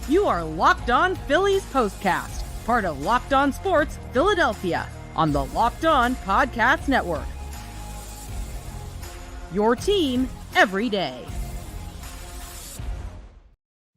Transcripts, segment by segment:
You are Locked On Phillies Postcast, part of Locked On Sports Philadelphia, on the Locked On Podcast Network. Your team every day.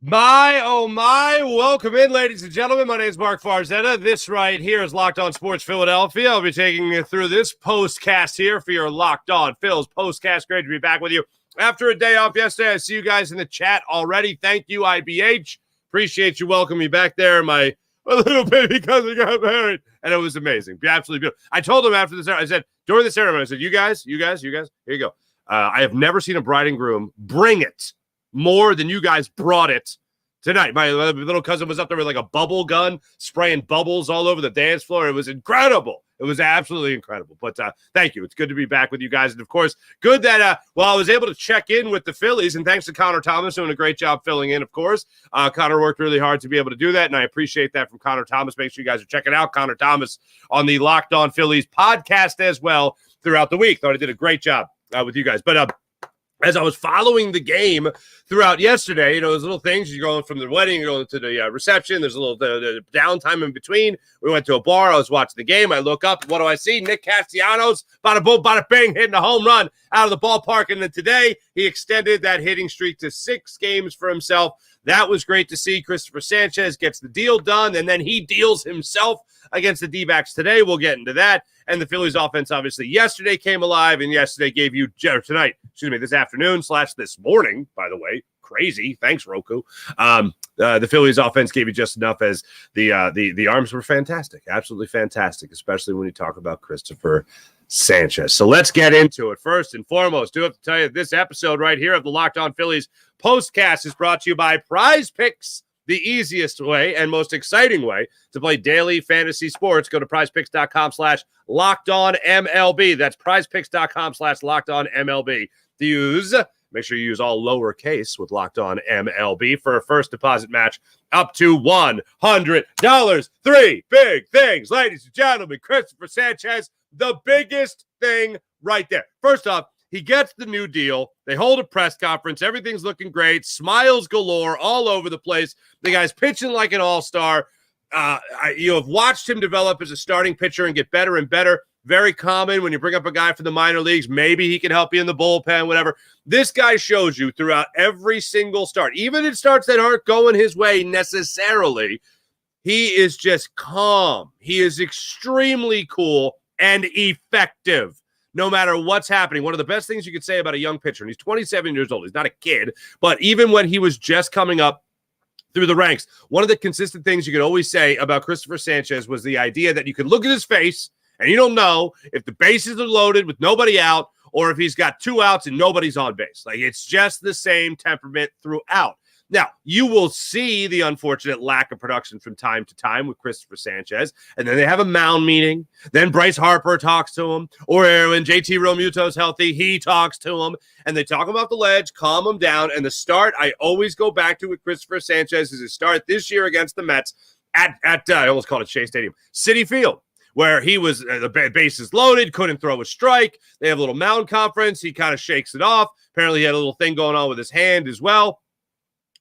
My, oh my, welcome in, ladies and gentlemen. My name is Mark Farzetta. This right here is Locked On Sports Philadelphia. I'll be taking you through this postcast here for your Locked On Phils postcast. Great to be back with you after a day off yesterday. I see you guys in the chat already. Thank you, IBH. Appreciate you welcoming me back there. My little baby cousin got married, and it was amazing. Absolutely beautiful. I told him after the ceremony, I said, during the ceremony, I said, you guys, here you go. I have never seen a bride and groom bring it more than you guys brought it tonight. My little cousin was up there with like a bubble gun, spraying bubbles all over the dance floor. It was incredible. It was absolutely incredible. But thank you. It's good to be back with you guys. And, of course, good that, I was able to check in with the Phillies. And thanks to Connor Thomas doing a great job filling in, of course. Connor worked really hard to be able to do that, and I appreciate that from Connor Thomas. Make sure you guys are checking out Connor Thomas on the Locked On Phillies podcast as well throughout the week. Thought he did a great job with you guys. But as I was following the game throughout yesterday, those little things, you're going from the wedding, you're going to the reception, there's a little the downtime in between. We went to a bar, I was watching the game, I look up, what do I see? Nick Castellanos, bada boom, bada bing, hitting a home run out of the ballpark, and then today he extended that hitting streak to 6 games for himself. That was great to see. Cristopher Sanchez gets the deal done, and then he deals himself against the D-backs today. We'll get into that. And the Phillies offense obviously yesterday came alive, and yesterday gave you this afternoon / this morning, by the way. Crazy. Thanks, Roku. The Phillies offense gave you just enough as the arms were fantastic. Absolutely fantastic, especially when you talk about Cristopher Sanchez. So let's get into it. First and foremost, do have to tell you this episode right here of the Locked On Phillies postcast is brought to you by Prize Picks. The easiest way and most exciting way to play daily fantasy sports. Go to prizepicks.com/LockedOnMLB. That's prizepicks.com/LockedOnMLB to use. Make sure you use all lowercase with Locked On MLB for a first deposit match up to $100. 3 big things, ladies and gentlemen. Cristopher Sanchez, the biggest thing right there. First off, he gets the new deal. They hold a press conference. Everything's looking great. Smiles galore all over the place. The guy's pitching like an all-star. You have watched him develop as a starting pitcher and get better and better. Very common when you bring up a guy from the minor leagues. Maybe he can help you in the bullpen, whatever. This guy shows you throughout every single start, even in starts that aren't going his way necessarily, he is just calm. He is extremely cool and effective. No matter what's happening. One of the best things you could say about a young pitcher, and he's 27 years old. He's not a kid, but even when he was just coming up through the ranks, one of the consistent things you could always say about Cristopher Sanchez was the idea that you could look at his face and you don't know if the bases are loaded with nobody out or if he's got 2 outs and nobody's on base. Like, it's just the same temperament throughout. Now, you will see the unfortunate lack of production from time to time with Cristopher Sanchez, and then they have a mound meeting. Then Bryce Harper talks to him, or when JT Realmuto's healthy, he talks to him, and they talk about the ledge, calm him down. And the start I always go back to with Cristopher Sanchez is his start this year against the Mets at I almost called it Shea Stadium, Citi Field, where he was the bases loaded, couldn't throw a strike. They have a little mound conference. He kind of shakes it off. Apparently, he had a little thing going on with his hand as well.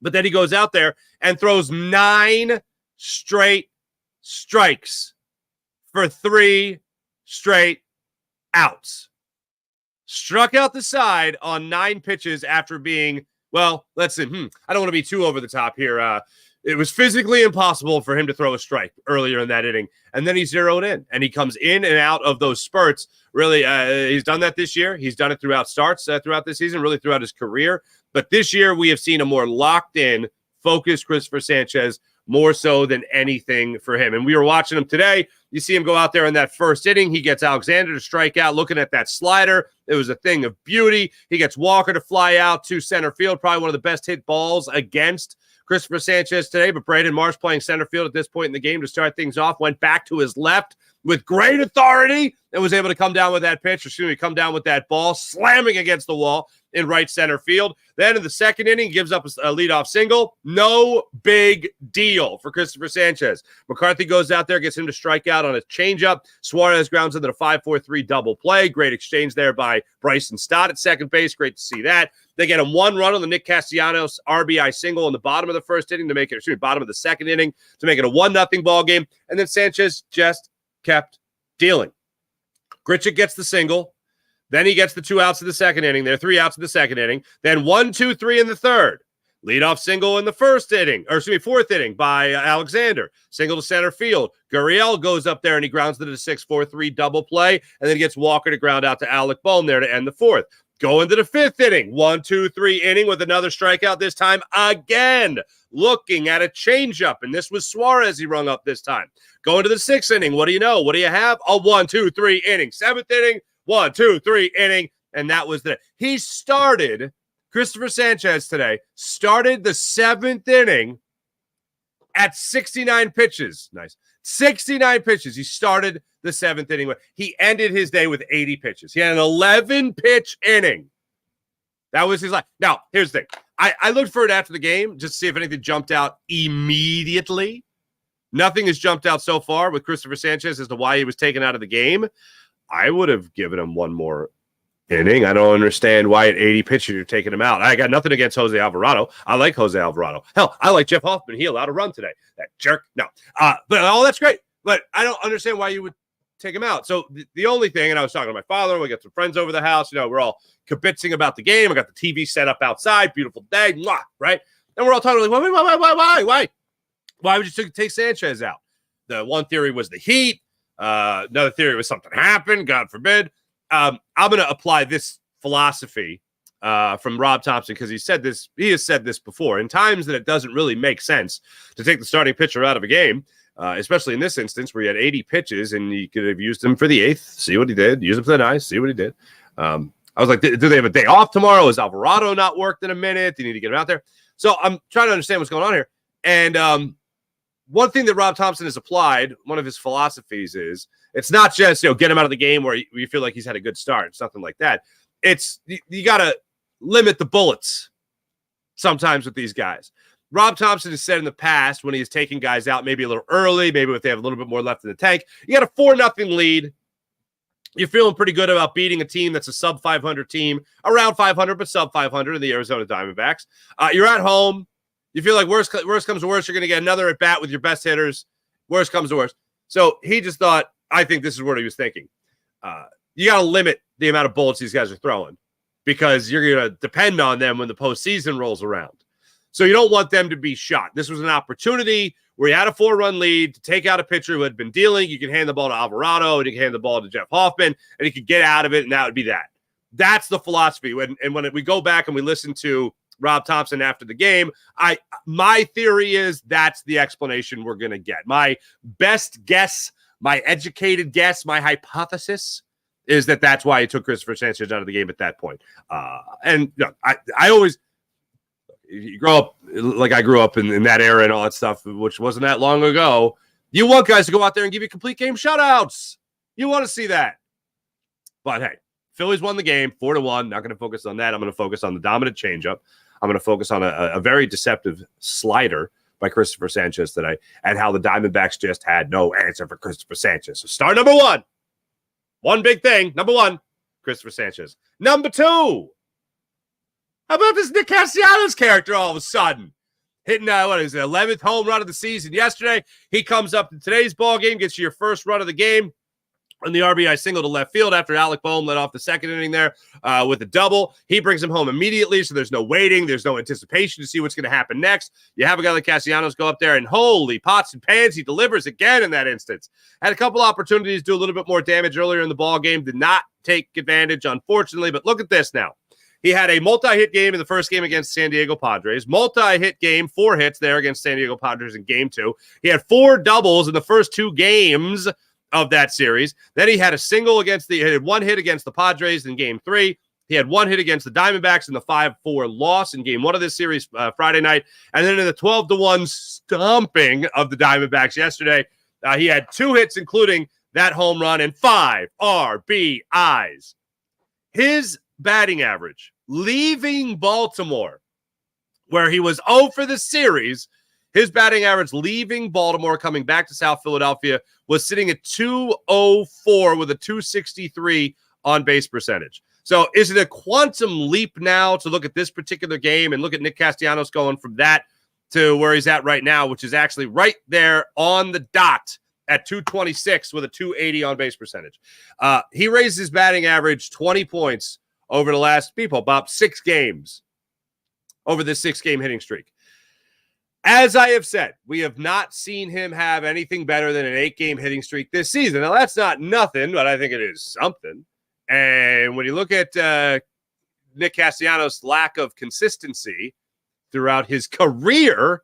But then he goes out there and throws 9 straight strikes for 3 straight outs. Struck out the side on 9 pitches after being, well, let's see. I don't want to be too over the top here. It was physically impossible for him to throw a strike earlier in that inning. And then he zeroed in, and he comes in and out of those spurts. Really, he's done that this year. He's done it throughout starts throughout this season, really throughout his career. But this year we have seen a more locked-in, focused Cristopher Sanchez more so than anything for him. And we were watching him today. You see him go out there in that first inning. He gets Alexander to strike out, looking at that slider. It was a thing of beauty. He gets Walker to fly out to center field, probably one of the best hit balls against Cristopher Sanchez today. But Brandon Marsh, playing center field at this point in the game to start things off, went back to his left with great authority and was able to come down with that pitch, come down with that ball, slamming against the wall in right center field. Then in the second inning, gives up a leadoff single. No big deal for Cristopher Sanchez. McCarthy goes out there, gets him to strike out on a changeup. Suarez grounds into the 5-4-3 double play. Great exchange there by Bryson Stott at second base. Great to see that. They get a 1 run on the Nick Castellanos RBI single in the bottom of the first inning to make it, bottom of the second inning to make it a 1-0 ball game. And then Sanchez just kept dealing. Grichuk gets the single. Then he gets the 2 outs in the second inning. There are 3 outs in the second inning. Then 1, 2, 3 in the third. Leadoff single in the fourth inning by Alexander. Single to center field. Gurriel goes up there and he grounds into the 6-4-3 double play, and then gets Walker to ground out to Alec Bohm there to end the fourth. Go into the fifth inning. 1, 2, 3 inning with another strikeout this time again. Looking at a changeup, and this was Suarez he rung up this time. Go into the sixth inning. What do you know? What do you have? A 1, 2, 3 inning. Seventh inning. 1, 2, 3 inning, and that was Cristopher Sanchez today started the seventh inning at 69 pitches. Nice. 69 pitches. He started the seventh inning. He ended his day with 80 pitches. He had an 11-pitch inning. That was his life. Now, here's the thing. I looked for it after the game just to see if anything jumped out immediately. Nothing has jumped out so far with Cristopher Sanchez as to why he was taken out of the game. I would have given him one more inning. I don't understand why at 80 pitches you're taking him out. I got nothing against Jose Alvarado. I like Jose Alvarado. Hell, I like Jeff Hoffman. He allowed a run today. That jerk. No. But that's great. But I don't understand why you would take him out. So the only thing, and I was talking to my father, we got some friends over the house, we're all kibitzing about the game. I got the TV set up outside. Beautiful day. Mwah, right? And we're all talking like, why? Why would you take Sanchez out? The one theory was the heat. Another theory was something happened, God forbid. I'm going to apply this philosophy from Rob Thompson because he has said this before. In times that it doesn't really make sense to take the starting pitcher out of a game, especially in this instance where he had 80 pitches and you could have used him for the eighth, see what he did, use him for the ninth, see what he did. I was like, do they have a day off tomorrow? Is Alvarado not worked in a minute? Do you need to get him out there? So I'm trying to understand what's going on here. And one thing that Rob Thompson has applied, one of his philosophies is it's not just, get him out of the game where you feel like he's had a good start. It's nothing like that. It's you got to limit the bullets sometimes with these guys. Rob Thompson has said in the past when he's taking guys out maybe a little early, maybe if they have a little bit more left in the tank, you got a 4-0 lead. You're feeling pretty good about beating a team that's a sub-500 team, around 500, but sub-500 in the Arizona Diamondbacks. You're at home. You feel like worst comes to worst, you're going to get another at bat with your best hitters. Worst comes to worst. So he just thought, I think this is what he was thinking. You got to limit the amount of bullets these guys are throwing because you're going to depend on them when the postseason rolls around. So you don't want them to be shot. This was an opportunity where you had a 4-run lead to take out a pitcher who had been dealing. You can hand the ball to Alvarado and you can hand the ball to Jeff Hoffman and you could get out of it, and that would be that. That's the philosophy. When we go back and we listen to Rob Thompson after the game, my theory is that's the explanation we're going to get. My best guess, my educated guess, my hypothesis is that that's why he took Cristopher Sanchez out of the game at that point. I always you grow up like I grew up in that era and all that stuff, which wasn't that long ago. You want guys to go out there and give you complete game shutouts. You want to see that. But hey, Phillies won the game 4-1. Not going to focus on that. I'm going to focus on the dominant changeup. I'm going to focus on a very deceptive slider by Cristopher Sanchez today and how the Diamondbacks just had no answer for Cristopher Sanchez. So star number one. One big thing. Number one, Cristopher Sanchez. Number two, how about this Nick Castellanos character all of a sudden? Hitting, 11th home run of the season yesterday. He comes up in today's ball game, gets you your first run of the game on the RBI single to left field after Alec Bohm led off the second inning there with a double. He brings him home immediately, so there's no waiting. There's no anticipation to see what's going to happen next. You have a guy like Castellanos go up there, and holy pots and pans, he delivers again in that instance. Had a couple opportunities to do a little bit more damage earlier in the ball game. Did not take advantage, unfortunately, but look at this now. He had a multi-hit game in the first game against San Diego Padres. Multi-hit game, 4 hits there against San Diego Padres in game 2. He had 4 doubles in the first 2 games of that series. Then he had a single he had 1 hit against the Padres in game 3. He had 1 hit against the Diamondbacks in the 5-4 loss in game 1 of this series Friday night. And then in the 12-1 stomping of the Diamondbacks yesterday, he had 2 hits, including that home run and 5 RBIs. His batting average leaving Baltimore, where he was 0 for the series, his batting average leaving Baltimore, coming back to South Philadelphia, was sitting at 204 with a 263 on-base percentage. So is it a quantum leap now to look at this particular game and look at Nick Castellanos going from that to where he's at right now, which is actually right there on the dot at 226 with a 280 on-base percentage. He raised his batting average 20 points over the last about 6 games over this 6-game hitting streak. As I have said, we have not seen him have anything better than an 8-game hitting streak this season. Now, that's not nothing, but I think it is something. And when you look at Nick Castellanos' lack of consistency throughout his career,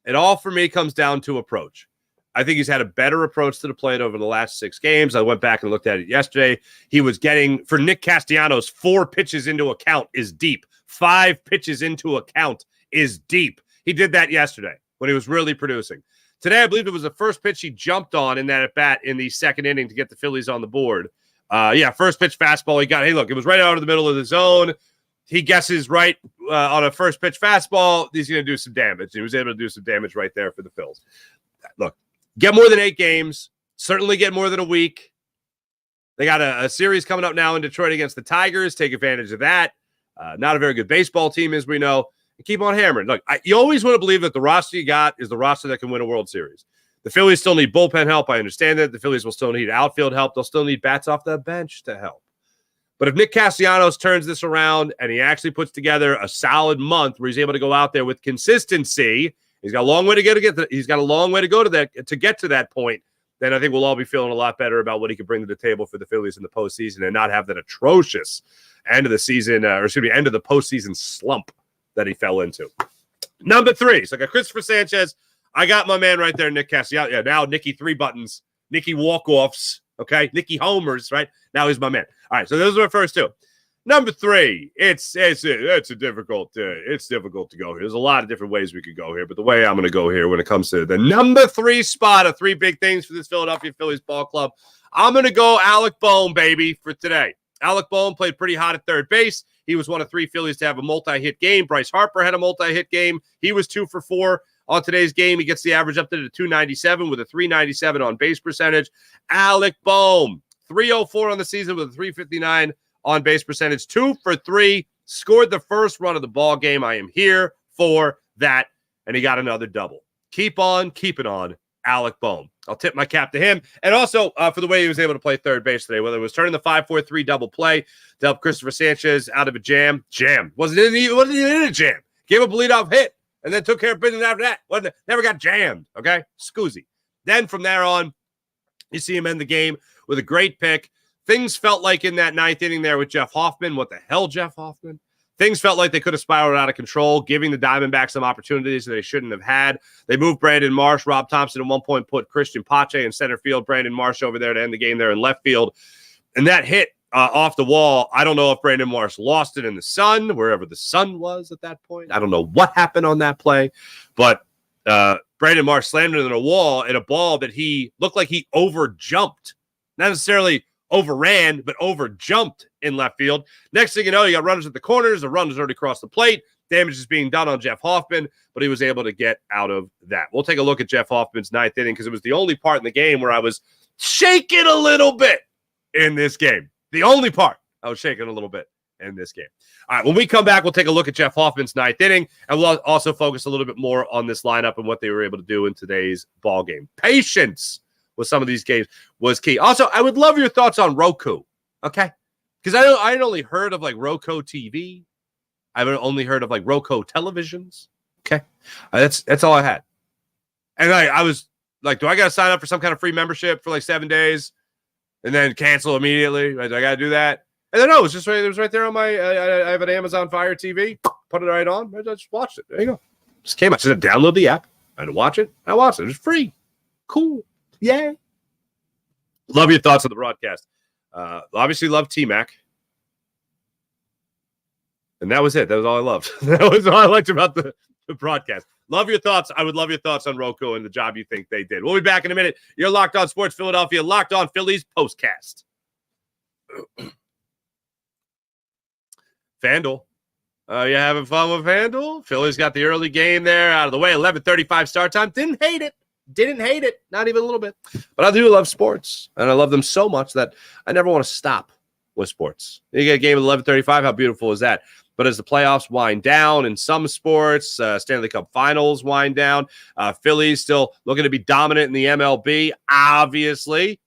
it all for me comes down to approach. I think he's had a better approach to the plate over the last 6 games. I went back and looked at it yesterday. He was getting, for Nick Castellanos, 4 pitches into a count is deep. 5 pitches into a count is deep. He did that yesterday when he was really producing. Today, I believe it was the first pitch he jumped on in that at-bat in the 2nd inning to get the Phillies on the board. First pitch fastball he got. Hey, look, it was right out of the middle of the zone. He guesses right on a first pitch fastball. He's going to do some damage. He was able to do some damage right there for the Phils. Look, get more than 8 games. Certainly get more than a week. They got a series coming up now in Detroit against the Tigers. Take advantage of that. Not a very good baseball team, as we know. And keep on hammering. Look, you always want to believe that the roster you got is the roster that can win a World Series. The Phillies still need bullpen help. I understand that. The Phillies will still need outfield help. They'll still need bats off the bench to help. But if Nick Castellanos turns this around and he actually puts together a solid month where he's able to go out there with consistency, he's got a long way to go to get to that point. Then I think we'll all be feeling a lot better about what he could bring to the table for the Phillies in the postseason and not have that atrocious end of the season, end of the postseason slump that he fell into. Number 3, so I got Cristopher Sanchez. I got my man right there, Nick Castellanos. Yeah, now Nicky 3 buttons, Nicky walk-offs, okay? Nicky homers, right? Now he's my man. All right, so those are my first 2. Number 3, it's difficult to go here. There's a lot of different ways we could go here, but the way I'm going to go here when it comes to the number 3 spot of 3 big things for this Philadelphia Phillies ball club, I'm going to go Alec Bohm, baby, for today. Alec Bohm played pretty hot at third base. He was one of 3 Phillies to have a multi-hit game. Bryce Harper had a multi-hit game. He was 2 for 4 on today's game. He gets the average up to the 297 with a 397 on base percentage. Alec Bohm, 304 on the season with a 359 on base percentage, 2 for 3, scored the first run of the ball game. I am here for that. And he got another double. Keep on keeping on, Alec Bohm. I'll tip my cap to him. And also for the way he was able to play third base today, whether it was turning the 5-4-3 double play to help Cristopher Sanchez out of a jam. Wasn't even in a jam. Gave up a leadoff hit and then took care of business after that. Never got jammed, okay? Scoozy. Then from there on, you see him end the game with a great pick. Things felt like in that 9th inning there with Jeff Hoffman. What the hell, Jeff Hoffman? Things felt like they could have spiraled out of control, giving the Diamondbacks some opportunities that they shouldn't have had. They moved Brandon Marsh. Rob Thompson at one point put Christian Pache in center field, Brandon Marsh over there to end the game there in left field. And that hit off the wall, I don't know if Brandon Marsh lost it in the sun, wherever the sun was at that point. I don't know what happened on that play. But Brandon Marsh slammed it in a wall in a ball that he looked like he overjumped. Not necessarily overran, but overjumped in left field. Next thing you know, you got runners at the corners. The runners already crossed the plate. Damage is being done on Jeff Hoffman, but he was able to get out of that. We'll take a look at Jeff Hoffman's 9th inning because it was the only part in the game where I was shaking a little bit in this game. The only part I was shaking a little bit in this game. All right, when we come back, we'll take a look at Jeff Hoffman's 9th inning, and we'll also focus a little bit more on this lineup and what they were able to do in today's ball game. Patience with some of these games was key. Also, I would love your thoughts on Roku, okay? Because I had only heard of like Roku TV. I've only heard of like Roku televisions. Okay, that's all I had. And I was like, do I got to sign up for some kind of free membership for like 7 days and then cancel immediately? I got to do that. And then no, it was right there on my. I have an Amazon Fire TV. Put it right on. I just watched it. There you go. Just came out. Just download the app. I had to watch it. I watched it. It was free. Cool. Yay. Love your thoughts on the broadcast. Obviously, love T-Mac. And that was it. That was all I loved. That was all I liked about the broadcast. Love your thoughts. I would love your thoughts on Roku and the job you think they did. We'll be back in a minute. You're Locked On Sports Philadelphia, Locked On Phillies Postcast. FanDuel. You having fun with FanDuel? Phillies got the early game there out of the way. 11:35 start time. Didn't hate it. Not even a little bit. But I do love sports, and I love them so much that I never want to stop with sports. You get a game at 11:35. How beautiful is that? But as the playoffs wind down in some sports, Stanley Cup Finals wind down, Phillies still looking to be dominant in the MLB, obviously.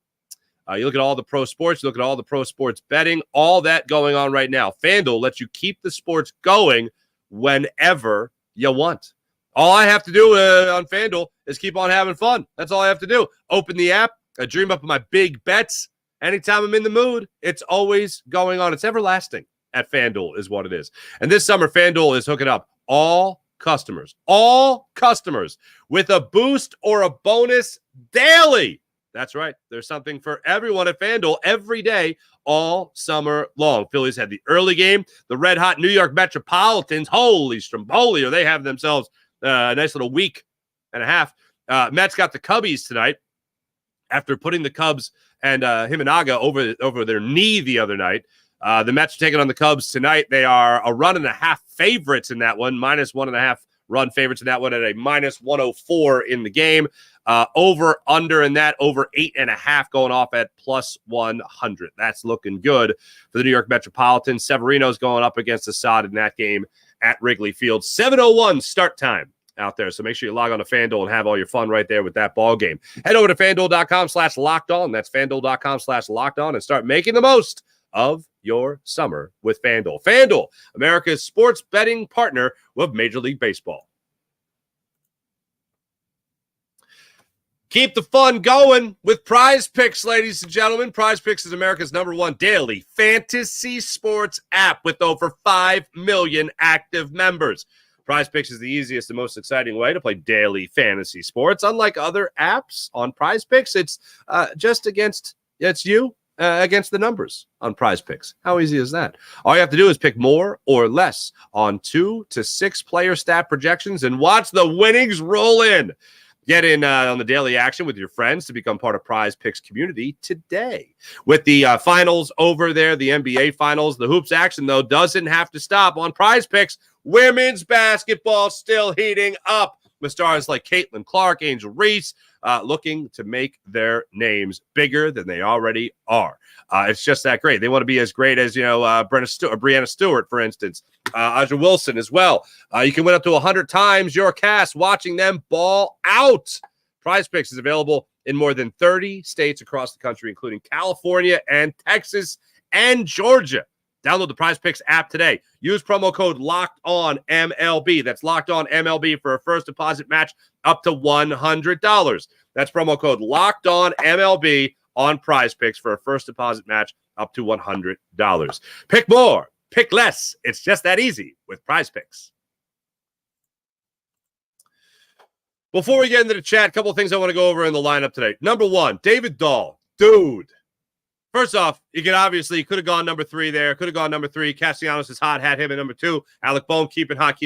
You look at all the pro sports, you look at all the pro sports betting, all that going on right now. FanDuel lets you keep the sports going whenever you want. All I have to do on FanDuel is keep on having fun. That's all I have to do. Open the app. I dream up my big bets. Anytime I'm in the mood, it's always going on. It's everlasting at FanDuel is what it is. And this summer, FanDuel is hooking up all customers with a boost or a bonus daily. That's right. There's something for everyone at FanDuel every day, all summer long. Phillies had the early game. The red-hot New York Metropolitans, holy Stromboli, they have themselves a nice little week and a half. Mets got the Cubbies tonight after putting the Cubs and Himanaga over their knee the other night. The Mets are taking on the Cubs tonight. They are a 1.5 favorites in that one, -1.5 run favorites in that one at a -104 in the game. Over, under in that, over 8.5 going off at +100. That's looking good for the New York Metropolitans. Severino's going up against Assad in that game at Wrigley Field. 7:01 start time out there. So make sure you log on to FanDuel and have all your fun right there with that ball game. Head over to FanDuel.com/lockedon. That's FanDuel.com/lockedon and start making the most of your summer with FanDuel. FanDuel, America's sports betting partner with Major League Baseball. Keep the fun going with Prize Picks, ladies and gentlemen. Prize Picks is America's #1 daily fantasy sports app with over 5 million active members. Prize Picks is the easiest and most exciting way to play daily fantasy sports. Unlike other apps on Prize Picks, it's just against the numbers on Prize Picks. How easy is that? All you have to do is pick more or less on 2 to 6 player stat projections and watch the winnings roll in. Get in on the daily action with your friends to become part of Prize Picks community today. With the finals over there, the NBA finals, the hoops action, though, doesn't have to stop on Prize Picks. Women's basketball still heating up with stars like Caitlin Clark, Angel Reese, looking to make their names bigger than they already are. It's just that great. They want to be as great as, Brianna Stewart, for instance, Aja Wilson as well. You can win up to 100 times your cast watching them ball out. Prize Picks is available in more than 30 states across the country, including California and Texas and Georgia. Download the Prize Picks app today. Use promo code LOCKEDONMLB. That's LOCKEDONMLB for a first deposit match up to $100. That's promo code LOCKEDONMLB on Prize Picks for a first deposit match up to $100. Pick more, pick less. It's just that easy with Prize Picks. Before we get into the chat, a couple of things I want to go over in the lineup today. Number 1, David Dahl. Dude. First off, you could have gone number 3 there. Could have gone number 3. Castellanos is hot. Had him at number 2. Alec Bohm keeping hot.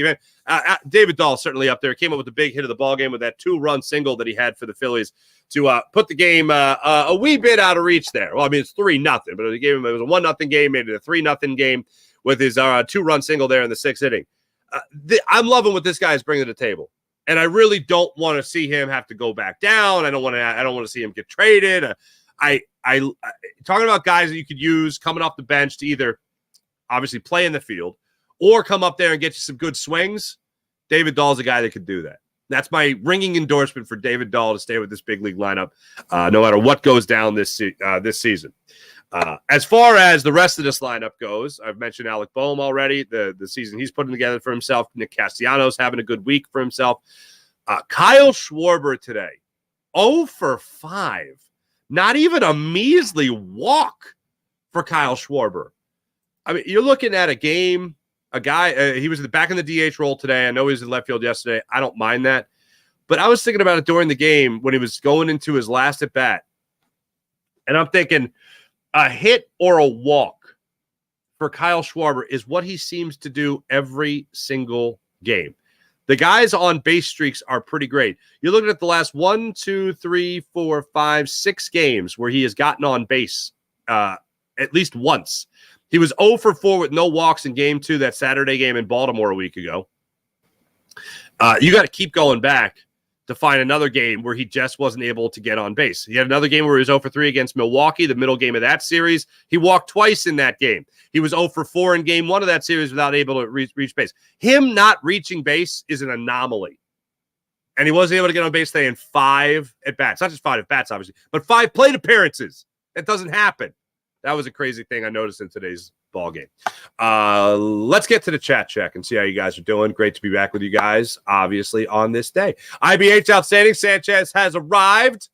David Dahl certainly up there. Came up with the big hit of the ball game with that 2-run single that he had for the Phillies to put the game a wee bit out of reach there. Well, I mean, it's 3-0, but it was a 1-0 game, made it a 3-0 game with his 2-run single there in the 6th inning. I'm loving what this guy is bringing to the table. And I really don't want to see him have to go back down. I don't want to see him get traded. I talking about guys that you could use coming off the bench to either obviously play in the field or come up there and get you some good swings. David Dahl's a guy that could do that. That's my ringing endorsement for David Dahl to stay with this big league lineup, no matter what goes down this season. As far as the rest of this lineup goes, I've mentioned Alec Bohm already, the season he's putting together for himself. Nick Castellanos having a good week for himself. Kyle Schwarber today, 0 for 5. Not even a measly walk for Kyle Schwarber. I mean, you're looking at a guy, he was back in the DH role today. I know he was in left field yesterday. I don't mind that. But I was thinking about it during the game when he was going into his last at-bat. And I'm thinking a hit or a walk for Kyle Schwarber is what he seems to do every single game. The guys on base streaks are pretty great. You're looking at the last 1, 2, 3, 4, 5, 6 games where he has gotten on base at least once. He was 0 for 4 with no walks in game 2, that Saturday game in Baltimore a week ago. You got to keep going back to find another game where he just wasn't able to get on base. He had another game where he was 0 for 3 against Milwaukee, the middle game of that series. He walked twice in that game. He was 0 for 4 in game 1 of that series without able to reach base. Him not reaching base is an anomaly. And he wasn't able to get on base today in 5 at-bats. Not just 5 at-bats, obviously, but 5 plate appearances. That doesn't happen. That was a crazy thing I noticed in today's ball game. Let's get to the chat check and see how you guys are doing. Great to be back with you guys, obviously, on this day. IBH outstanding. Sanchez has arrived.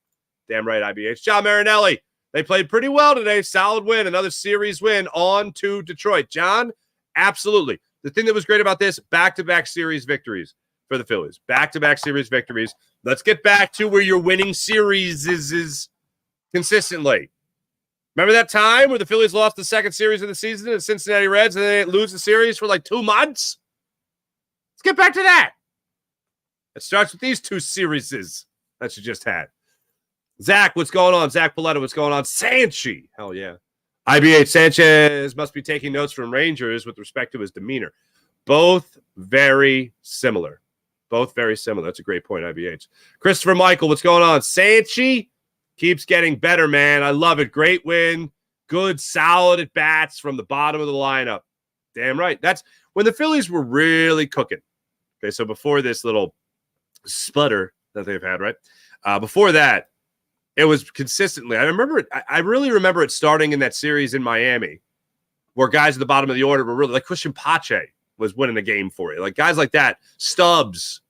Damn right, IBH. John Marinelli. They played pretty well today. Solid win. Another series win on to Detroit. John, absolutely. The thing that was great about this, back-to-back series victories for the Phillies. Back-to-back series victories. Let's get back to where you're winning series is consistently. Remember that time where the Phillies lost the second series of the season to the Cincinnati Reds and they didn't lose the series for like 2 months? Let's get back to that. It starts with these 2 series that you just had. Zach, what's going on? Zach Paletta, what's going on? Sanchi, hell yeah. IBH, Sanchez must be taking notes from Rangers with respect to his demeanor. Both very similar. Both very similar. That's a great point, IBH. Christopher Michael, what's going on? Sanchi keeps getting better, man. I love it. Great win. Good, solid at-bats from the bottom of the lineup. Damn right. That's when the Phillies were really cooking. Okay, so before this little sputter that they've had, right? Before that, it was consistently. I remember it. I really remember it starting in that series in Miami where guys at the bottom of the order were really like Christian Pache was winning the game for you. Like guys like that. Stubbs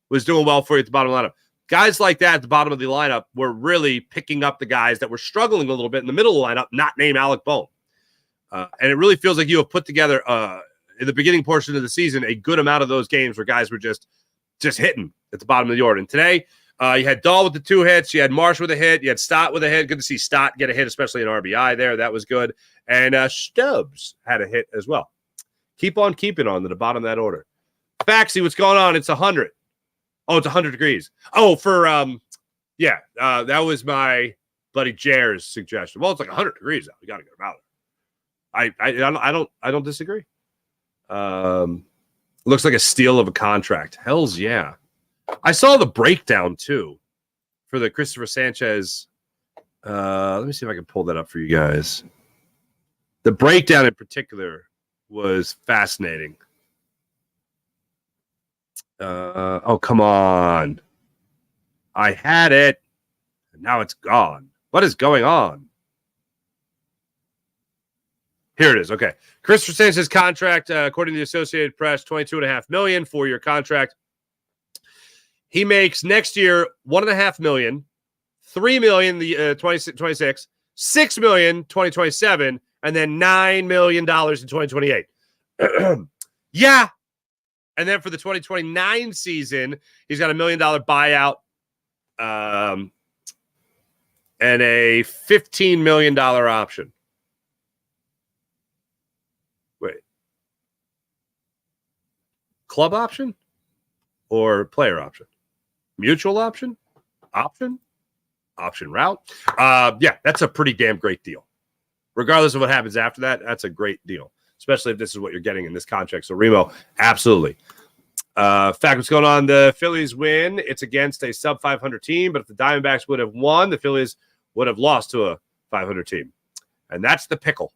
was doing well for you at the bottom of the lineup. Guys like that at the bottom of the lineup were really picking up the guys that were struggling a little bit in the middle of the lineup, not named Alec Bohm. And it really feels like you have put together in the beginning portion of the season a good amount of those games where guys were just hitting at the bottom of the order. And today, you had Dahl with the 2 hits. You had Marsh with a hit. You had Stott with a hit. Good to see Stott get a hit, especially an RBI there. That was good. And Stubbs had a hit as well. Keep on keeping on to the bottom of that order. Faxi, what's going on? It's 100. Oh, it's 100 degrees. Oh, for that was my buddy Jair's suggestion. Well, it's like 100 degrees out. We got to get him out. I don't disagree. Looks like a steal of a contract. Hells yeah. I saw the breakdown too for the Cristopher Sanchez. Let me see if I can pull that up for you guys. The breakdown in particular was fascinating. Oh, come on. I had it, and now it's gone. What is going on? Here it is. Okay. Cristopher Sanchez's contract, according to the Associated Press, $22.5 million, 4-year contract. He makes next year $1.5 million, $3 million the 2026, $6 million 2027, and then $9 million in 2028. Yeah. And then for the 2029 season, he's got $1 million buyout and a $15 million option. Wait. Club option or player option? Mutual option? Option route? Yeah, that's a pretty damn great deal. Regardless of what happens after that, that's a great deal. Especially if this is what you're getting in this contract. So, Remo, absolutely. Fact, what's going on? The Phillies win. It's against a sub-500 team, but if the Diamondbacks would have won, the Phillies would have lost to a 500 team. And that's the pickle.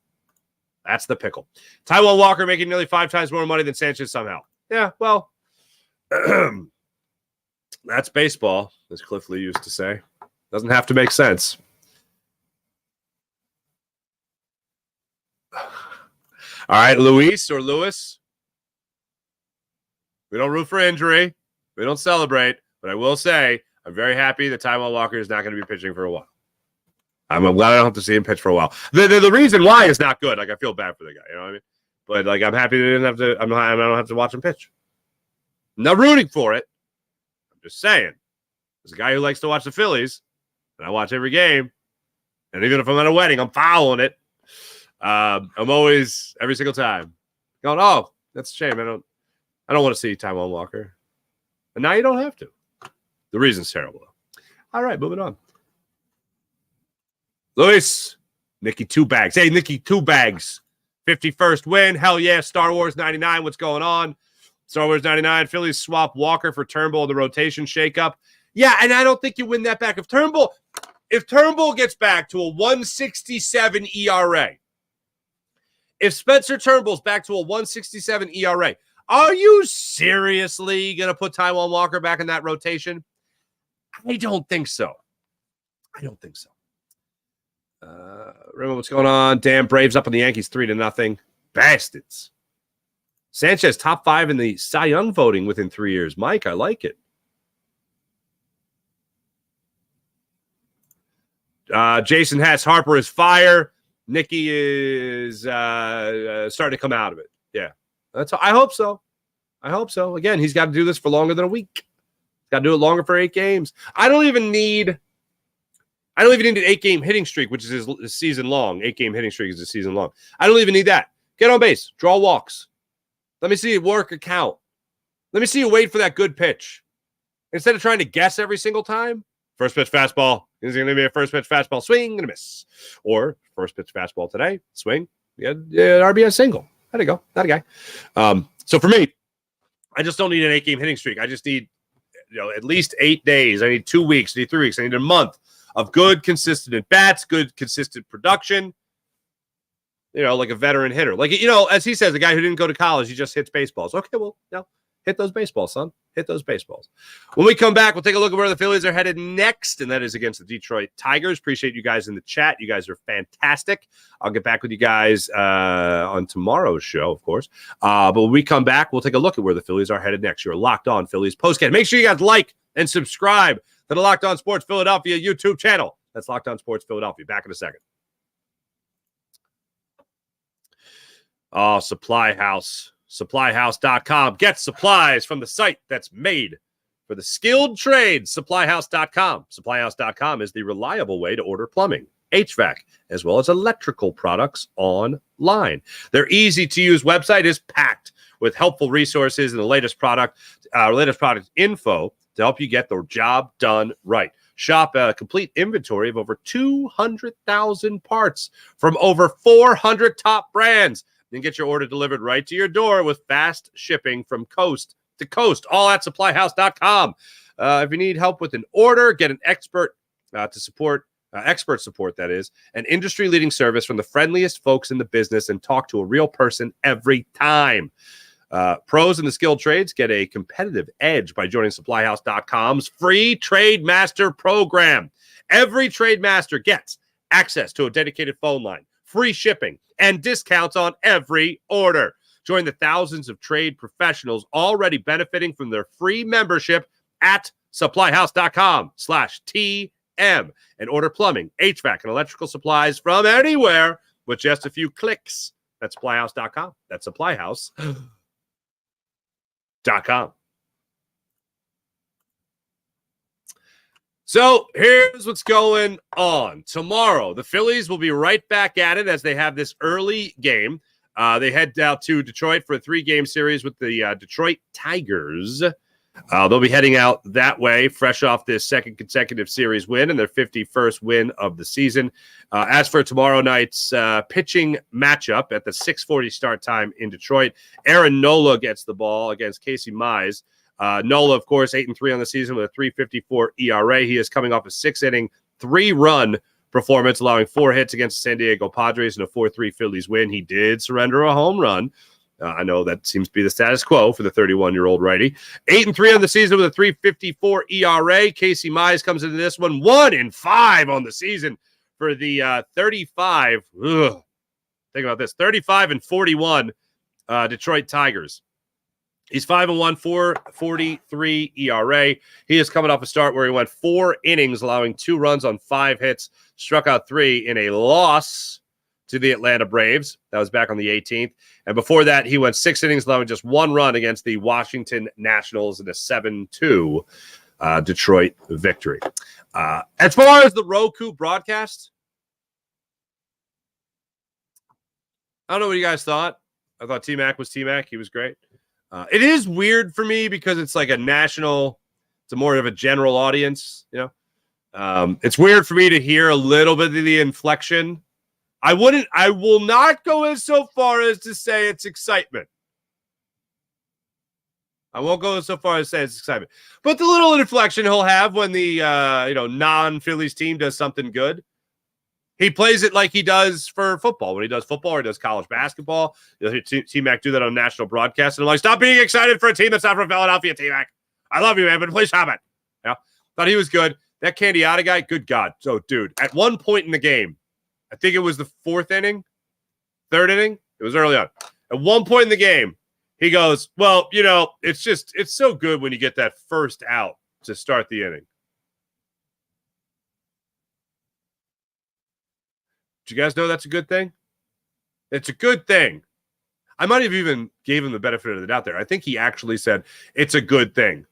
That's the pickle. Taijuan Walker making nearly 5 times more money than Sanchez somehow. Yeah, well, that's baseball, as Cliff Lee used to say. Doesn't have to make sense. All right, Luis or Lewis. We don't root for injury. We don't celebrate. But I will say, I'm very happy that Taijuan Walker is not going to be pitching for a while. I'm glad I don't have to see him pitch for a while. The reason why is not good. Like, I feel bad for the guy. You know what I mean? But, like, I'm happy that I don't have to watch him pitch. I'm not rooting for it. I'm just saying. As a guy who likes to watch the Phillies, and I watch every game, and even if I'm at a wedding, I'm following it. I'm always every single time going, oh, that's a shame. I don't want to see Taijuan Walker. And now you don't have to. The reason's terrible, though. All right, moving on. Luis, Nicky 2 Bags. Hey, Nicky 2 Bags. 51st win. Hell yeah. Star Wars 99. What's going on? Star Wars 99. Phillies swap Walker for Turnbull in the rotation shakeup. Yeah, and I don't think you win that back. If Turnbull gets back to a 167 ERA, if Spencer Turnbull's back to a 167 ERA, are you seriously going to put Taijuan Walker back in that rotation? I don't think so. Remember what's going on? Damn, Braves up on the Yankees 3-0. Bastards. Sanchez top 5 in the Cy Young voting within 3 years. Mike, I like it. Jason Hess, Harper is fire. Nicky is starting to come out of it. Yeah, I hope so. Again, he's got to do this for longer than a week. Got to do it longer for 8 games. I don't even need an 8-game hitting streak, which is his season long. 8-game hitting streak is a season long. I don't even need that. Get on base. Draw walks. Let me see you work a count. Let me see you wait for that good pitch. Instead of trying to guess every single time, first pitch fastball. Is it going to be a first pitch fastball swing and a miss? Or first pitch fastball today, swing. Yeah, RBI single. How'd it go? Not a guy. So for me, I just don't need an 8-game hitting streak. I just need at least 8 days. I need 2 weeks. I need 3 weeks. I need a month of good, consistent at-bats, good, consistent production. Like a veteran hitter. Like, as he says, a guy who didn't go to college, he just hits baseballs. Okay, well, hit those baseballs, son. Hit those baseballs. When we come back, we'll take a look at where the Phillies are headed next, and that is against the Detroit Tigers. Appreciate you guys in the chat. You guys are fantastic. I'll get back with you guys on tomorrow's show, of course. But when we come back, we'll take a look at where the Phillies are headed next. You're Locked On Phillies Postcast. Make sure you guys like and subscribe to the Locked On Sports Philadelphia YouTube channel. That's Locked On Sports Philadelphia. Back in a second. Oh, Supply House. SupplyHouse.com. Get supplies from the site that's made for the skilled trades. SupplyHouse.com. SupplyHouse.com is the reliable way to order plumbing, HVAC, as well as electrical products online. Their easy-to-use website is packed with helpful resources and the latest product info to help you get the job done right. Shop a complete inventory of over 200,000 parts from over 400 top brands. Then get your order delivered right to your door with fast shipping from coast to coast, all at SupplyHouse.com. If you need help with an order, get an expert support, that is, an industry-leading service from the friendliest folks in the business, and talk to a real person every time. Pros in the skilled trades get a competitive edge by joining SupplyHouse.com's free Trade Master program. Every Trade Master gets access to a dedicated phone line, free shipping, and discounts on every order. Join the thousands of trade professionals already benefiting from their free membership at supplyhouse.com/TM and order plumbing, HVAC, and electrical supplies from anywhere with just a few clicks. That's supplyhouse.com. That's supplyhouse.com. So here's what's going on. Tomorrow, the Phillies will be right back at it as they have this early game. They head out to Detroit for a 3-game series with the Detroit Tigers. They'll be heading out that way, fresh off this second consecutive series win and their 51st win of the season. As for tomorrow night's pitching matchup at the 6:40 start time in Detroit, Aaron Nola gets the ball against Casey Mize. Nola, of course, 8-3 on the season with a 3.54 ERA. He is coming off a 6-inning, 3-run performance, allowing 4 hits against the San Diego Padres in a 4-3 Phillies win. He did surrender a home run. I know that seems to be the status quo for the 31-year-old righty. 8-3 on the season with a 3.54 ERA. Casey Mize comes into this one 1-5 on the season for the 35. Think about this: 35-41 Detroit Tigers. He's 5-1, 4.43 ERA. He is coming off a start where he went 4 innings, allowing 2 runs on 5 hits, struck out 3 in a loss to the Atlanta Braves. That was back on the 18th. And before that, he went 6 innings, allowing just 1 run against the Washington Nationals in a 7-2 Detroit victory. As far as the Roku broadcast, I don't know what you guys thought. I thought T-Mac was T-Mac. He was great. It is weird for me because it's like it's a more of a general audience, It's weird for me to hear a little bit of the inflection I will not go as so far as to say it's excitement. I won't go so far as to say it's excitement. But the little inflection he'll have when the non-Phillies team does something good, he plays it like he does for football. When he does football or he does college basketball, you'll hear T-Mac do that on national broadcast. And I'm like, stop being excited for a team that's not from Philadelphia, T-Mac. I love you, man, but please stop it. Yeah, thought he was good. That Candiata guy, good God. So, dude, at one point in the game, I think it was the third inning. It was early on. At one point in the game, he goes, well, it's so good when you get that first out to start the inning. Do you guys know that's a good thing? It's a good thing. I might have even gave him the benefit of the doubt there. I think he actually said it's a good thing.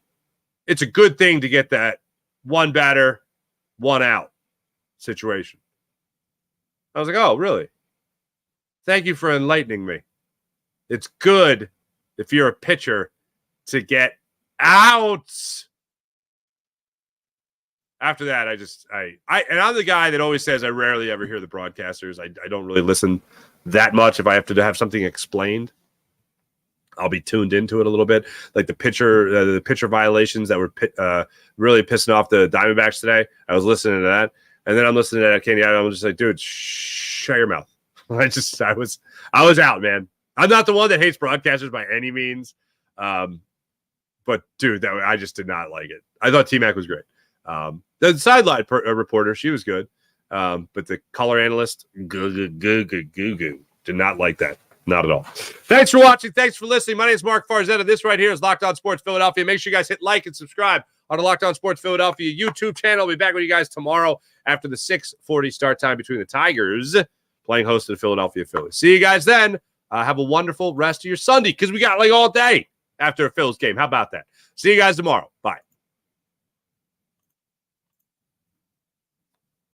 It's a good thing to get that one batter, one out situation. I was like, oh, really? Thank you for enlightening me. It's good if you're a pitcher to get outs. After that, I'm the guy that always says I rarely ever hear the broadcasters. I don't really listen that much. If I have to have something explained, I'll be tuned into it a little bit. Like the pitcher violations that were really pissing off the Diamondbacks today. I was listening to that, and then I'm listening to that Kenny. I'm just like, dude, shut your mouth. I was out, man. I'm not the one that hates broadcasters by any means, but dude, I just did not like it. I thought T-Mac was great. The sideline reporter, she was good. But the color analyst, did not like that. Not at all. Thanks for watching. Thanks for listening. My name is Mark Farzetta. This right here is Locked On Sports Philadelphia. Make sure you guys hit like and subscribe on the Locked On Sports Philadelphia YouTube channel. I'll be back with you guys tomorrow after the 6:40 start time between the Tigers playing host to the Philadelphia Phillies. See you guys then. Have a wonderful rest of your Sunday because we got like all day after a Phillies game. How about that? See you guys tomorrow. Bye.